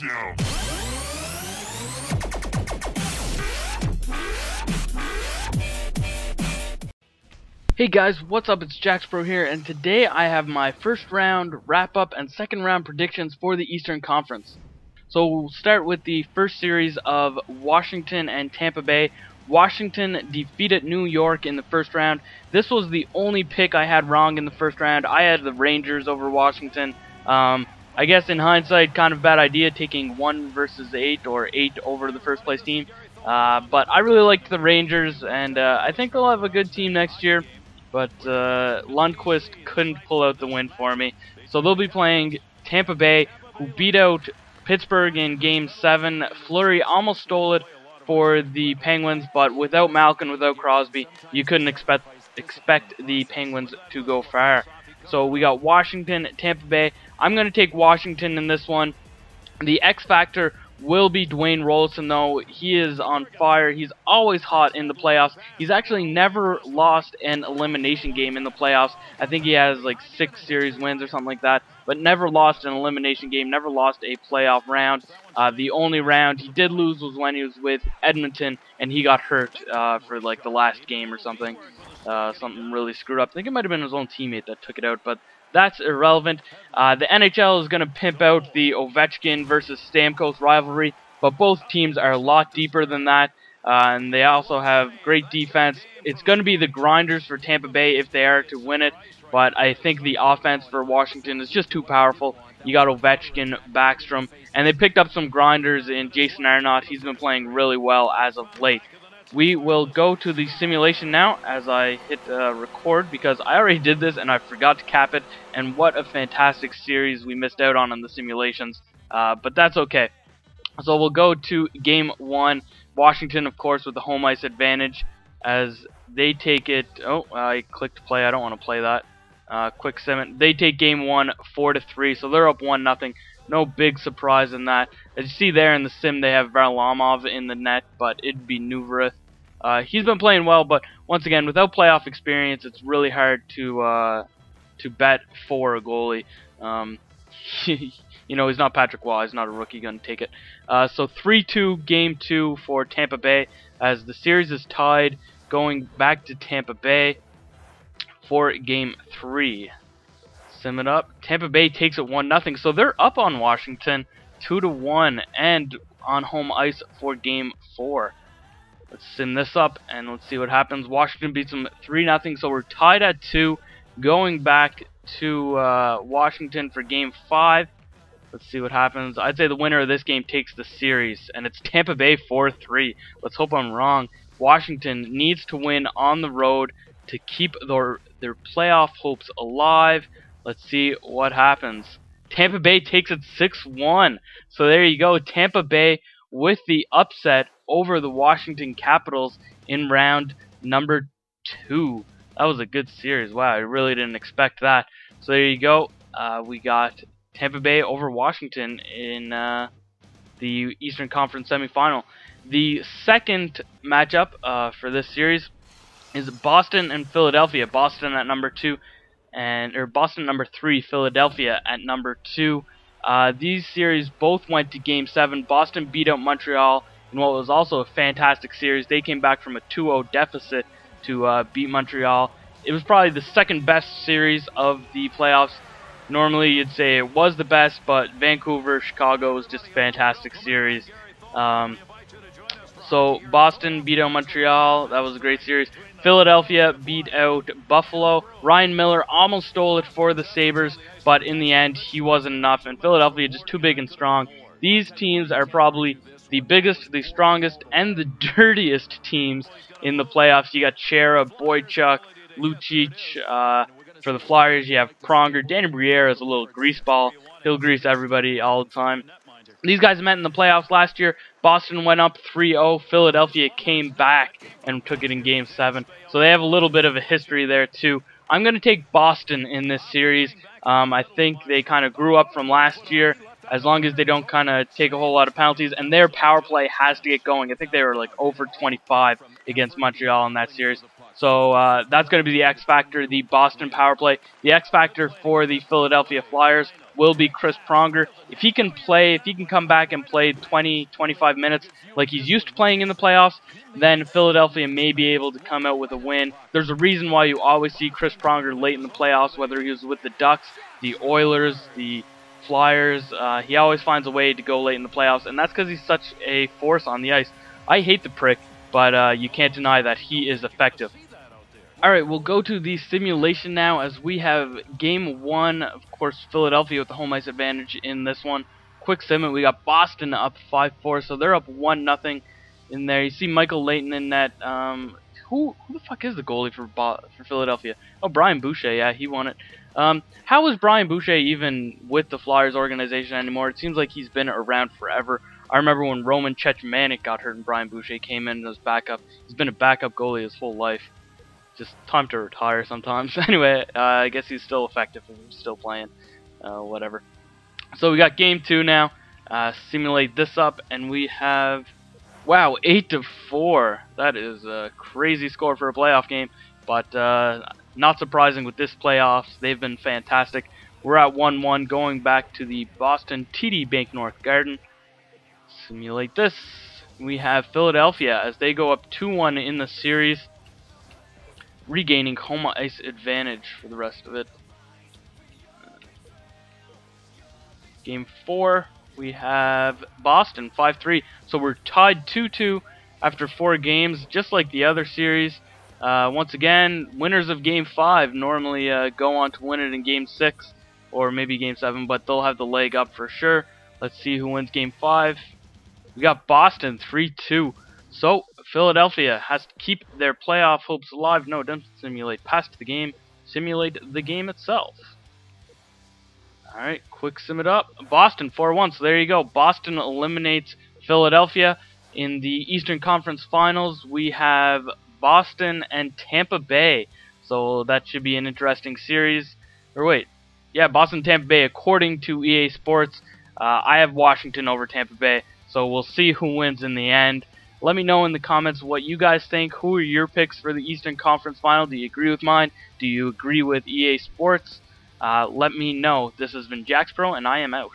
down. Hey guys, what's up? It's JaxPro here, and today I have my first round wrap-up and second round predictions for the Eastern Conference. So we'll start with the first series of Washington and Tampa Bay. Washington defeated New York in the first round. This was the only pick I had wrong in the first round. I had the Rangers over Washington. I guess in hindsight, kind of bad idea taking 1 versus 8 or 8 over the first place team. But I really liked the Rangers, and I think they'll have a good team next year. But Lundqvist couldn't pull out the win for me. So they'll be playing Tampa Bay, who beat out Pittsburgh in Game 7. Fleury almost stole it for the Penguins, but without Malkin, without Crosby, you couldn't expect the Penguins to go far. So we got Washington, Tampa Bay. I'm going to take Washington in this one. The X Factor will be Dwayne Rollison, though. He is on fire. He's always hot in the playoffs. He's actually never lost an elimination game in the playoffs. I think he has like 6 series wins or something like that, but never lost an elimination game, never lost a playoff round. The only round he did lose was when he was with Edmonton, and he got hurt for like the last game or something. Something really screwed up. I think it might have been his own teammate that took it out, but that's irrelevant. The NHL is going to pimp out the Ovechkin versus Stamkos rivalry, but both teams are a lot deeper than that, and they also have great defense. It's going to be the grinders for Tampa Bay if they are to win it, but I think the offense for Washington is just too powerful. You got Ovechkin, Backstrom, and they picked up some grinders in Jason Arnott. He's been playing really well as of late. We will go to the simulation now as I hit record, because I already did this and I forgot to cap it, and what a fantastic series we missed out on the simulations, but that's okay. So we'll go to Game 1. Washington, of course, with the home ice advantage as they take it. Oh, I clicked play. I don't want to play that. Quick sim. They take Game 1 4-3, so they're up 1-0. No big surprise in that. As you see there in the sim, they have Varlamov in the net, but it'd be Nuvarith. He's been playing well, but once again, without playoff experience, it's really hard to bet for a goalie. You know, he's not Patrick Waugh. He's not a rookie. Gonna take it. So 3-2 Game 2 for Tampa Bay, as the series is tied, going back to Tampa Bay for Game 3. Sim it up. Tampa Bay takes it 1-0, so they're up on Washington 2-1 and on home ice for Game 4. Let's sim this up and let's see what happens. Washington beats them 3-0, so we're tied at 2, going back to Washington for Game 5. Let's see what happens. I'd say the winner of this game takes the series, and it's Tampa Bay 4-3. Let's hope I'm wrong. Washington needs to win on the road to keep their playoff hopes alive. Let's see what happens. Tampa Bay takes it 6-1. So there you go. Tampa Bay with the upset over the Washington Capitals in round number 2. That was a good series. Wow, I really didn't expect that. So there you go. We got Tampa Bay over Washington in the Eastern Conference semifinal. The second matchup for this series is Boston and Philadelphia. Boston at number 2. Or Boston number 3, Philadelphia at number 2. These series both went to Game 7. Boston beat out Montreal in what was also a fantastic series. They came back from a 2-0 deficit to beat Montreal. It was probably the second best series of the playoffs. Normally you'd say it was the best, but Vancouver, Chicago was just a fantastic series. So Boston beat out Montreal. That was a great series. Philadelphia beat out Buffalo. Ryan Miller almost stole it for the Sabres, but in the end, he wasn't enough, and Philadelphia just too big and strong. These teams are probably the biggest, the strongest, and the dirtiest teams in the playoffs. You got Chera, Boychuk, Lucic. For the Flyers, you have Pronger. Danny Briere is a little greaseball. He'll grease everybody all the time. These guys met in the playoffs last year. Boston went up 3-0. Philadelphia came back and took it in Game 7. So they have a little bit of a history there, too. I'm going to take Boston in this series. I think they kind of grew up from last year, as long as they don't kind of take a whole lot of penalties. And their power play has to get going. I think they were like over 25 against Montreal in that series. So that's going to be the X factor, the Boston power play. The X factor for the Philadelphia Flyers will be Chris Pronger. If he can come back and play 20-25 minutes like he's used to playing in the playoffs, then Philadelphia may be able to come out with a win. There's a reason why you always see Chris Pronger late in the playoffs, whether he was with the Ducks, the Oilers, the Flyers. He always finds a way to go late in the playoffs, and that's because he's such a force on the ice. I hate the prick, but you can't deny that he is effective. Alright, we'll go to the simulation now as we have Game 1, of course, Philadelphia with the home ice advantage in this one. Quick sim, we got Boston up 5-4, so they're up 1-0 in there. You see Michael Leighton in that. Who the fuck is the goalie for Philadelphia? Oh, Brian Boucher, yeah, he won it. How is Brian Boucher even with the Flyers organization anymore? It seems like he's been around forever. I remember when Roman Cechmanek got hurt and Brian Boucher came in as backup. He's been a backup goalie his whole life. Just time to retire sometimes. Anyway, I guess he's still effective and still playing. Whatever. So we got Game 2 now. Simulate this up, and we have, wow, 8-4. That is a crazy score for a playoff game, but not surprising with this playoffs. They've been fantastic. We're at 1-1, going back to the Boston TD Bank North Garden. Simulate this. We have Philadelphia as they go up 2-1 in the series, regaining home ice advantage for the rest of it. Game 4, we have Boston 5-3. So we're tied 2-2 after 4 games, just like the other series. Once again, winners of Game 5 normally go on to win it in Game 6 or maybe Game 7, but they'll have the leg up for sure. Let's see who wins Game 5. We got Boston 3-2. So Philadelphia has to keep their playoff hopes alive. No, don't simulate past the game. Simulate the game itself. Alright, quick sim it up. Boston 4-1. So there you go. Boston eliminates Philadelphia. In the Eastern Conference Finals, we have Boston and Tampa Bay. So that should be an interesting series. Or wait. Yeah, Boston Tampa Bay according to EA Sports. I have Washington over Tampa Bay. So we'll see who wins in the end. Let me know in the comments what you guys think. Who are your picks for the Eastern Conference Final? Do you agree with mine? Do you agree with EA Sports? Let me know. This has been JaxPro, and I am out.